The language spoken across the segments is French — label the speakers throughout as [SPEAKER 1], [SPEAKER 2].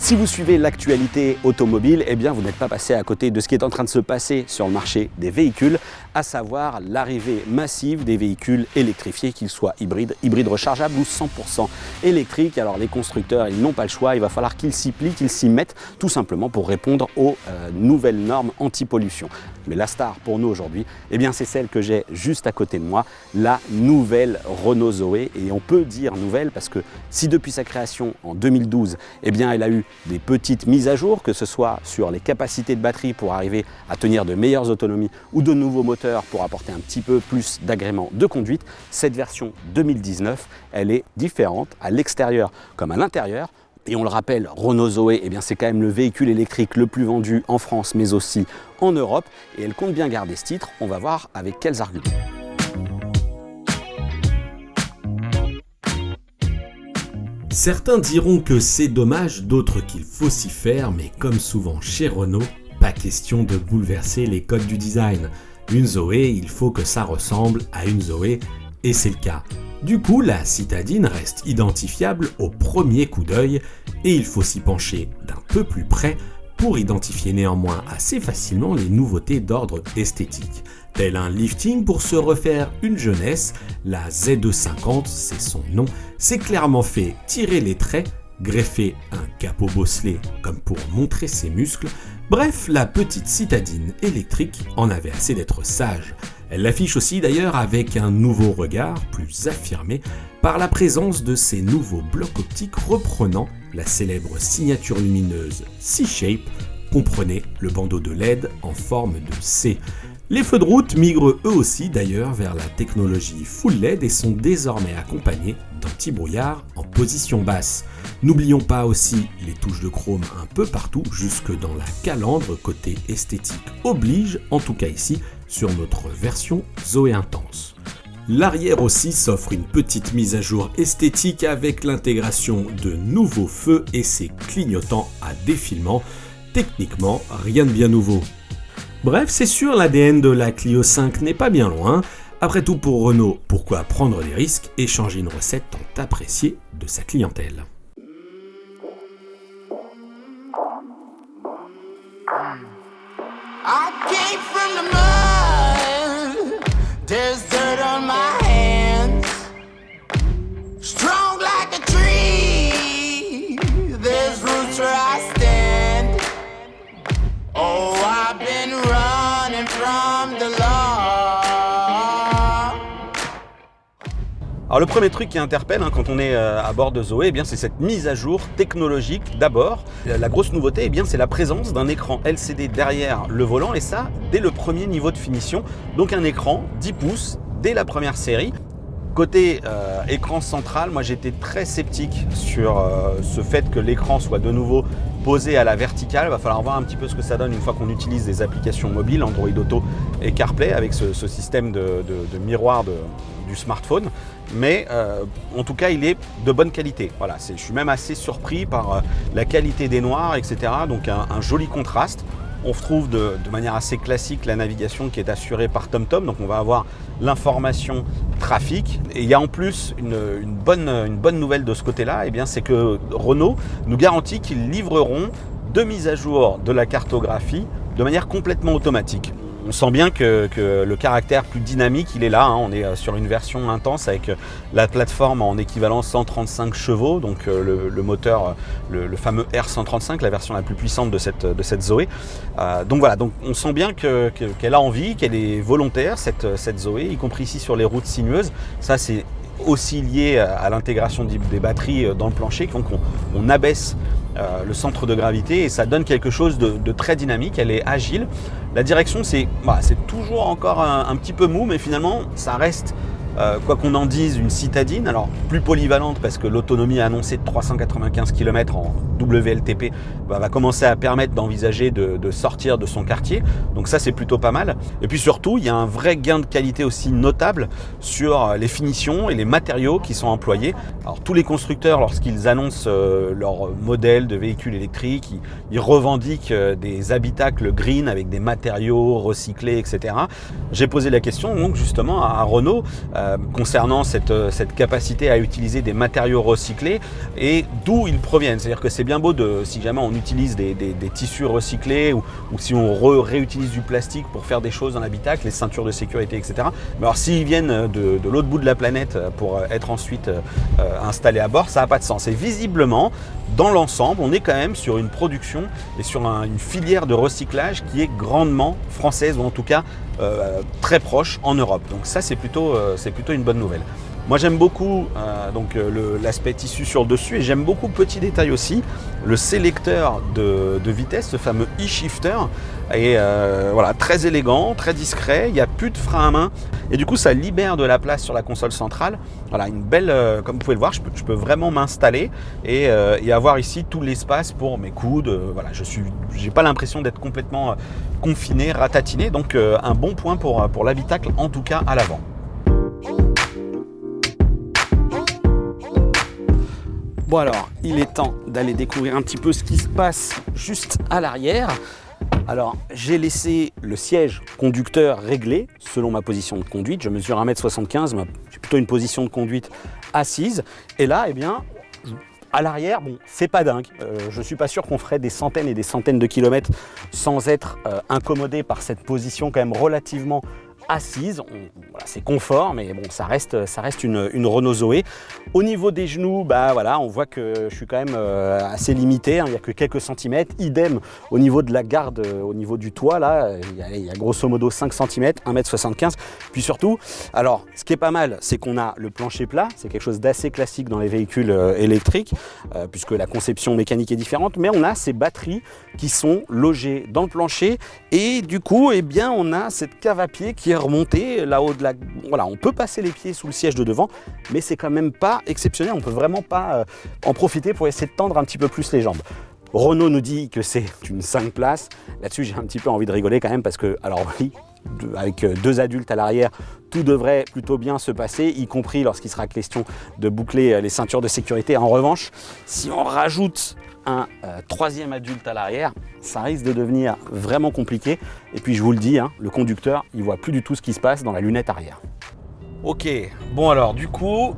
[SPEAKER 1] Si vous suivez l'actualité automobile, eh bien vous n'êtes pas passé à côté de ce qui est en train de se passer sur le marché des véhicules, à savoir l'arrivée massive des véhicules électrifiés, qu'ils soient hybrides rechargeables ou 100% électriques. Alors les constructeurs, ils n'ont pas le choix, il va falloir qu'ils s'y plient, qu'ils s'y mettent, tout simplement pour répondre aux nouvelles normes anti-pollution. Mais la star pour nous aujourd'hui, eh bien c'est celle que j'ai juste à côté de moi, la nouvelle Renault Zoe. Et on peut dire nouvelle parce que si depuis sa création en 2012, eh bien elle a eu des petites mises à jour, que ce soit sur les capacités de batterie pour arriver à tenir de meilleures autonomies ou de nouveaux moteurs pour apporter un petit peu plus d'agrément de conduite, cette version 2019, elle est différente à l'extérieur comme à l'intérieur. Et on le rappelle, Renault Zoe, eh bien c'est quand même le véhicule électrique le plus vendu en France, mais aussi en Europe. Et elle compte bien garder ce titre. On va voir avec quels arguments.
[SPEAKER 2] Certains diront que c'est dommage, d'autres qu'il faut s'y faire, mais comme souvent chez Renault, pas question de bouleverser les codes du design. Une Zoé, il faut que ça ressemble à une Zoé, et c'est le cas. Du coup, la citadine reste identifiable au premier coup d'œil, et il faut s'y pencher d'un peu plus près pour identifier néanmoins assez facilement les nouveautés d'ordre esthétique. Tel un lifting pour se refaire une jeunesse, la Z250, c'est son nom, s'est clairement fait tirer les traits, greffer un capot bosselé comme pour montrer ses muscles. Bref, la petite citadine électrique en avait assez d'être sage. Elle l'affiche aussi d'ailleurs avec un nouveau regard, plus affirmé, par la présence de ces nouveaux blocs optiques reprenant la célèbre signature lumineuse C-Shape, comprenez le bandeau de LED en forme de C. Les feux de route migrent eux aussi d'ailleurs vers la technologie Full LED et sont désormais accompagnés d'anti-brouillard en position basse. N'oublions pas aussi les touches de chrome un peu partout, jusque dans la calandre, côté esthétique oblige, en tout cas ici, sur notre version Zoé Intense. L'arrière aussi s'offre une petite mise à jour esthétique avec l'intégration de nouveaux feux et ses clignotants à défilement. Techniquement, rien de bien nouveau. Bref, c'est sûr, l'ADN de la Clio 5 n'est pas bien loin. Après tout, pour Renault, pourquoi prendre des risques et changer une recette tant appréciée de sa clientèle ?
[SPEAKER 3] I came from the mud, there's dirt on my hands, strong like a tree, there's roots where I stand, oh I've been running from the law.
[SPEAKER 1] Alors le premier truc qui interpelle quand on est à bord de Zoé, eh bien, c'est cette mise à jour technologique d'abord. La grosse nouveauté, eh bien, c'est la présence d'un écran LCD derrière le volant, et ça dès le premier niveau de finition. Donc un écran 10 pouces dès la première série. Côté écran central, moi j'étais très sceptique sur ce fait que l'écran soit de nouveau posé à la verticale. Il va falloir voir un petit peu ce que ça donne une fois qu'on utilise des applications mobiles, Android Auto et CarPlay, avec ce système de miroir du smartphone. Mais en tout cas, il est de bonne qualité. Voilà, je suis même assez surpris par la qualité des noirs, etc. Donc un joli contraste. On retrouve de manière assez classique la navigation qui est assurée par TomTom. Donc on va avoir l'information trafic. Et il y a en plus une bonne nouvelle de ce côté-là, eh bien, c'est que Renault nous garantit qu'ils livreront 2 mises à jour de la cartographie de manière complètement automatique. On sent bien que le caractère plus dynamique, il est là. On est sur une version intense avec la plateforme en équivalent 135 chevaux, donc le moteur, le fameux R135, la version la plus puissante de cette Zoé. Donc voilà, donc on sent bien qu'elle a envie, qu'elle est volontaire, cette Zoé, y compris ici sur les routes sinueuses. Ça, c'est aussi lié à l'intégration des batteries dans le plancher, donc on abaisse le centre de gravité et ça donne quelque chose de très dynamique. Elle est agile. La direction, c'est toujours encore un petit peu mou, mais finalement ça reste, quoi qu'on en dise, une citadine. Alors plus polyvalente parce que l'autonomie annoncée de 395 km en WLTP va commencer à permettre d'envisager de sortir de son quartier. Donc ça, c'est plutôt pas mal. Et puis surtout, il y a un vrai gain de qualité aussi notable sur les finitions et les matériaux qui sont employés. Alors tous les constructeurs, lorsqu'ils annoncent leur modèle de véhicule électrique, ils revendiquent des habitacles green avec des matériaux recyclés, etc. J'ai posé la question donc justement à Renault, concernant cette capacité à utiliser des matériaux recyclés et d'où ils proviennent. C'est-à-dire que c'est bien beau si jamais on utilise des tissus recyclés ou si on réutilise du plastique pour faire des choses dans l'habitacle, les ceintures de sécurité, etc. Mais alors s'ils viennent de l'autre bout de la planète pour être ensuite installés à bord, ça n'a pas de sens. Et visiblement, dans l'ensemble, on est quand même sur une production et sur une filière de recyclage qui est grandement française, ou en tout cas très proche en Europe. Donc ça, c'est plutôt une bonne nouvelle. Moi, j'aime beaucoup l'aspect tissu sur le dessus et j'aime beaucoup, petit détail aussi, le sélecteur de vitesse, ce fameux e-shifter. Et voilà, très élégant, très discret, il n'y a plus de frein à main et du coup ça libère de la place sur la console centrale. Voilà, une belle, comme vous pouvez le voir, je peux vraiment m'installer et avoir ici tout l'espace pour mes coudes. Voilà, j'ai pas l'impression d'être complètement confiné, ratatiné, donc un bon point pour l'habitacle, en tout cas à l'avant. Bon alors, il est temps d'aller découvrir un petit peu ce qui se passe juste à l'arrière. Alors, j'ai laissé le siège conducteur réglé selon ma position de conduite. Je mesure 1m75, mais j'ai plutôt une position de conduite assise. Et là, eh bien, à l'arrière, bon, c'est pas dingue. Je suis pas sûr qu'on ferait des centaines et des centaines de kilomètres sans être incommodé par cette position quand même relativement assise. Voilà, c'est confort, mais bon, ça reste une Renault Zoé. Au niveau des genoux, bah voilà, on voit que je suis quand même assez limité, hein, il n'y a que quelques centimètres. Idem au niveau de la garde, au niveau du toit, là, il y a grosso modo 5 cm, 1m75. Puis surtout, alors, ce qui est pas mal, c'est qu'on a le plancher plat. C'est quelque chose d'assez classique dans les véhicules électriques, puisque la conception mécanique est différente, mais on a ces batteries qui sont logées dans le plancher et du coup, eh bien, on a cette cave à pied qui est remontée là-haut de la... Voilà, on peut passer les pieds sous le siège de devant, mais c'est quand même pas exceptionnel. On peut vraiment pas en profiter pour essayer de tendre un petit peu plus les jambes. Renault nous dit que c'est une 5 places. Là-dessus, j'ai un petit peu envie de rigoler quand même parce que, alors oui, avec 2 adultes à l'arrière, tout devrait plutôt bien se passer, y compris lorsqu'il sera question de boucler les ceintures de sécurité. En revanche, si on rajoute un 3e adulte à l'arrière, ça risque de devenir vraiment compliqué. Et puis je vous le dis, hein, le conducteur, il voit plus du tout ce qui se passe dans la lunette arrière. Ok, bon alors du coup,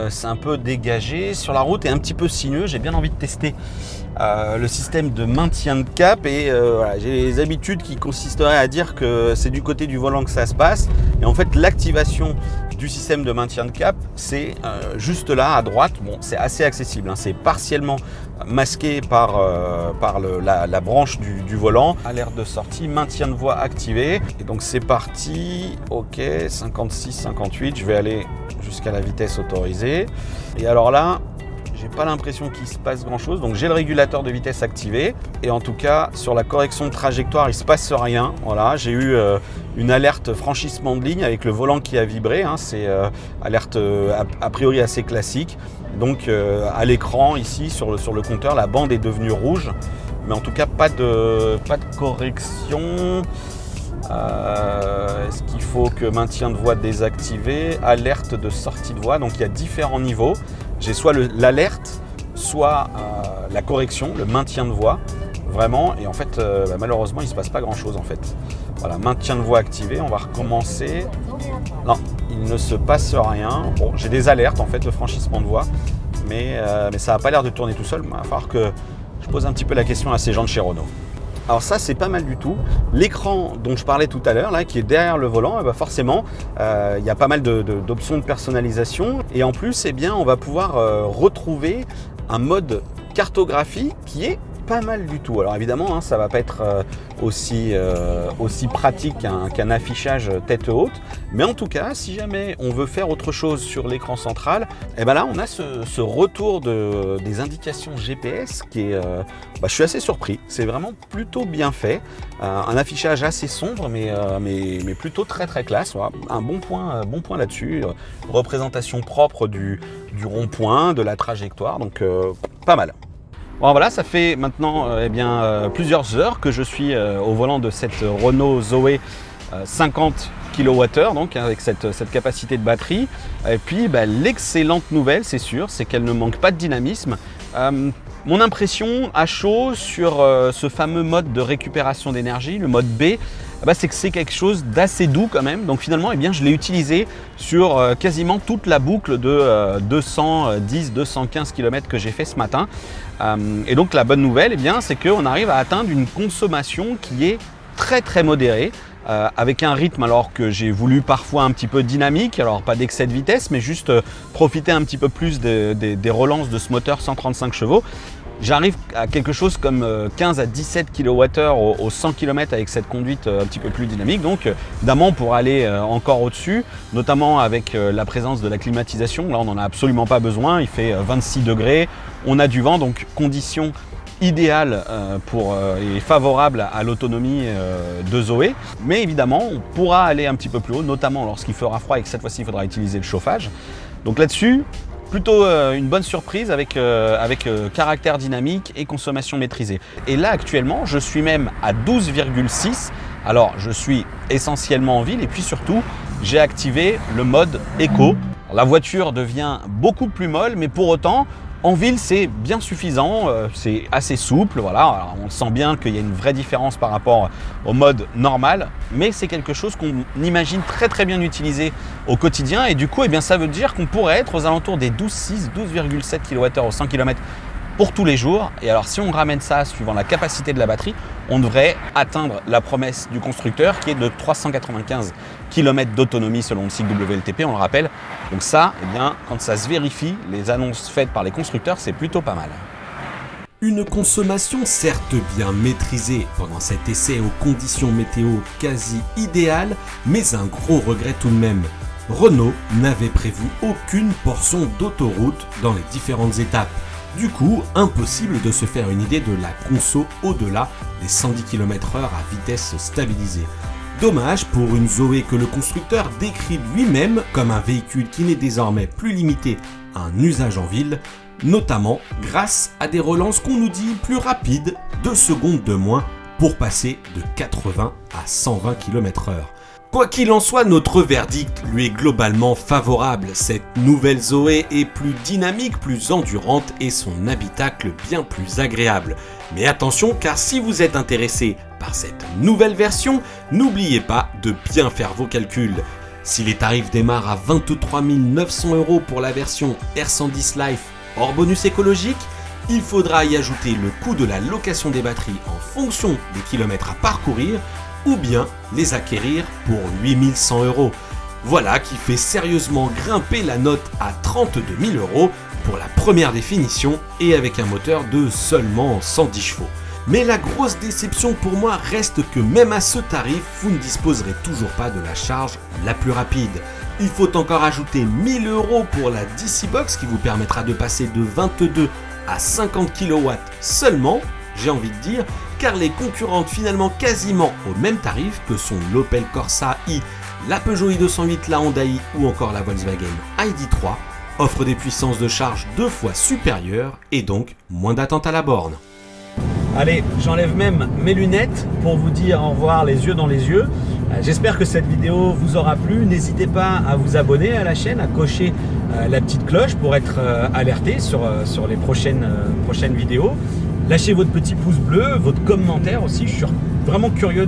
[SPEAKER 1] c'est un peu dégagé sur la route et un petit peu sinueux. J'ai bien envie de tester le système de maintien de cap et voilà, j'ai les habitudes qui consisteraient à dire que c'est du côté du volant que ça se passe. Et en fait, l'activation du système de maintien de cap, c'est juste là à droite. Bon, c'est assez accessible, hein, c'est partiellement masqué par la branche du volant. Alerte de sortie, maintien de voie activé. Et donc c'est parti. Ok, 56, 58. Je vais aller jusqu'à la vitesse autorisée. Et alors là, j'ai pas l'impression qu'il se passe grand chose. Donc j'ai le régulateur de vitesse activé. Et en tout cas, sur la correction de trajectoire, il se passe rien. Voilà, j'ai eu une alerte franchissement de ligne avec le volant qui a vibré. Hein. C'est alerte a priori assez classique. Donc à l'écran ici sur le compteur, la bande est devenue rouge, mais en tout cas pas de correction. Est-ce qu'il faut que maintien de voie désactivé, alerte de sortie de voie, donc il y a différents niveaux. J'ai soit l'alerte, soit la correction, le maintien de voie, vraiment, et en fait malheureusement il ne se passe pas grand chose en fait. Voilà, maintien de voie activé, on va recommencer. Non, il ne se passe rien. Bon, j'ai des alertes en fait de franchissement de voie, mais ça n'a pas l'air de tourner tout seul. Il va falloir que je pose un petit peu la question à ces gens de chez Renault. Alors ça, c'est pas mal du tout. L'écran dont je parlais tout à l'heure, là, qui est derrière le volant, eh ben forcément, il y a pas mal d'options de personnalisation. Et en plus, eh bien, on va pouvoir retrouver un mode cartographie qui est pas mal du tout. Alors évidemment, hein, ça va pas être aussi pratique qu'un affichage tête haute, mais en tout cas, si jamais on veut faire autre chose sur l'écran central, et ben là, on a ce retour des indications GPS qui est, je suis assez surpris. C'est vraiment plutôt bien fait, un affichage assez sombre, mais plutôt très très classe. Voilà. Un bon point là-dessus. Représentation propre du rond-point, de la trajectoire, donc pas mal. Bon, voilà, ça fait maintenant plusieurs heures que je suis au volant de cette Renault Zoé 50 kWh, donc avec cette capacité de batterie. Et puis l'excellente nouvelle, c'est sûr, c'est qu'elle ne manque pas de dynamisme. Mon impression à chaud sur ce fameux mode de récupération d'énergie, le mode B, c'est que c'est quelque chose d'assez doux quand même. Donc finalement, je l'ai utilisé sur quasiment toute la boucle de 210-215 km que j'ai fait ce matin. Et donc la bonne nouvelle, c'est qu'on arrive à atteindre une consommation qui est très très modérée. Avec un rythme alors que j'ai voulu parfois un petit peu dynamique, alors pas d'excès de vitesse, mais juste profiter un petit peu plus des relances de ce moteur 135 chevaux. J'arrive à quelque chose comme 15 à 17 kWh au 100 km avec cette conduite un petit peu plus dynamique. Donc évidemment pour aller encore au-dessus, notamment avec la présence de la climatisation, là on n'en a absolument pas besoin, il fait 26 degrés, on a du vent, donc conditions idéales et favorables à l'autonomie de Zoé. Mais évidemment on pourra aller un petit peu plus haut, notamment lorsqu'il fera froid et que cette fois-ci il faudra utiliser le chauffage. Donc là-dessus, plutôt une bonne surprise avec caractère dynamique et consommation maîtrisée. Et là actuellement, je suis même à 12,6. Alors je suis essentiellement en ville et puis surtout, j'ai activé le mode éco. La voiture devient beaucoup plus molle, mais pour autant, en ville, c'est bien suffisant, c'est assez souple, voilà. Alors, on sent bien qu'il y a une vraie différence par rapport au mode normal, mais c'est quelque chose qu'on imagine très très bien utiliser au quotidien et du coup, ça veut dire qu'on pourrait être aux alentours des 12,6, 12,7 kWh au 100 km pour tous les jours. Et alors, si on ramène ça suivant la capacité de la batterie, on devrait atteindre la promesse du constructeur qui est de 395 km d'autonomie selon le cycle WLTP, on le rappelle. Donc ça, quand ça se vérifie, les annonces faites par les constructeurs, c'est plutôt pas mal.
[SPEAKER 2] Une consommation certes bien maîtrisée pendant cet essai aux conditions météo quasi idéales, mais un gros regret tout de même. Renault n'avait prévu aucune portion d'autoroute dans les différentes étapes. Du coup, impossible de se faire une idée de la conso au-delà des 110 km/h à vitesse stabilisée. Dommage pour une Zoé que le constructeur décrit lui-même comme un véhicule qui n'est désormais plus limité à un usage en ville, notamment grâce à des relances qu'on nous dit plus rapides, 2 secondes de moins pour passer de 80 à 120 km/h. Quoi qu'il en soit, notre verdict lui est globalement favorable. Cette nouvelle Zoé est plus dynamique, plus endurante et son habitacle bien plus agréable. Mais attention, car si vous êtes intéressé par cette nouvelle version, n'oubliez pas de bien faire vos calculs. Si les tarifs démarrent à 23 900 € pour la version R110 Life hors bonus écologique, il faudra y ajouter le coût de la location des batteries en fonction des kilomètres à parcourir, ou bien les acquérir pour 8100 €. Voilà qui fait sérieusement grimper la note à 32 000 € pour la première définition et avec un moteur de seulement 110 chevaux. Mais la grosse déception pour moi reste que même à ce tarif, vous ne disposerez toujours pas de la charge la plus rapide. Il faut encore ajouter 1000 € pour la DC Box qui vous permettra de passer de 22 à 50 kW seulement, j'ai envie de dire, car les concurrentes finalement quasiment au même tarif que sont l'Opel Corsa i, la Peugeot i208, la Honda i ou encore la Volkswagen ID.3 offrent des puissances de charge 2 fois supérieures et donc moins d'attente à la borne.
[SPEAKER 1] Allez, j'enlève même mes lunettes pour vous dire au revoir les yeux dans les yeux. J'espère que cette vidéo vous aura plu. N'hésitez pas à vous abonner à la chaîne, à cocher la petite cloche pour être alerté sur les prochaines vidéos. Lâchez votre petit pouce bleu, votre commentaire aussi. Je suis vraiment curieux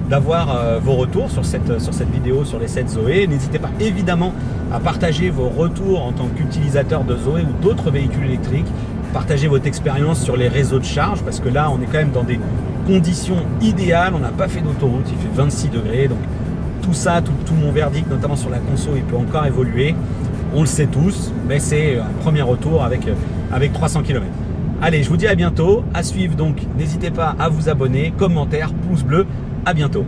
[SPEAKER 1] d'avoir vos retours sur cette vidéo sur les 7 Zoé. N'hésitez pas évidemment à partager vos retours en tant qu'utilisateur de Zoé ou d'autres véhicules électriques. Partagez votre expérience sur les réseaux de charge parce que là on est quand même dans des conditions idéales. On n'a pas fait d'autoroute, il fait 26 degrés. Donc tout ça, tout mon verdict, notamment sur la conso, il peut encore évoluer. On le sait tous, mais c'est un premier retour avec 300 km. Allez, je vous dis à bientôt. À suivre donc, n'hésitez pas à vous abonner, commentaire, pouce bleu. À bientôt.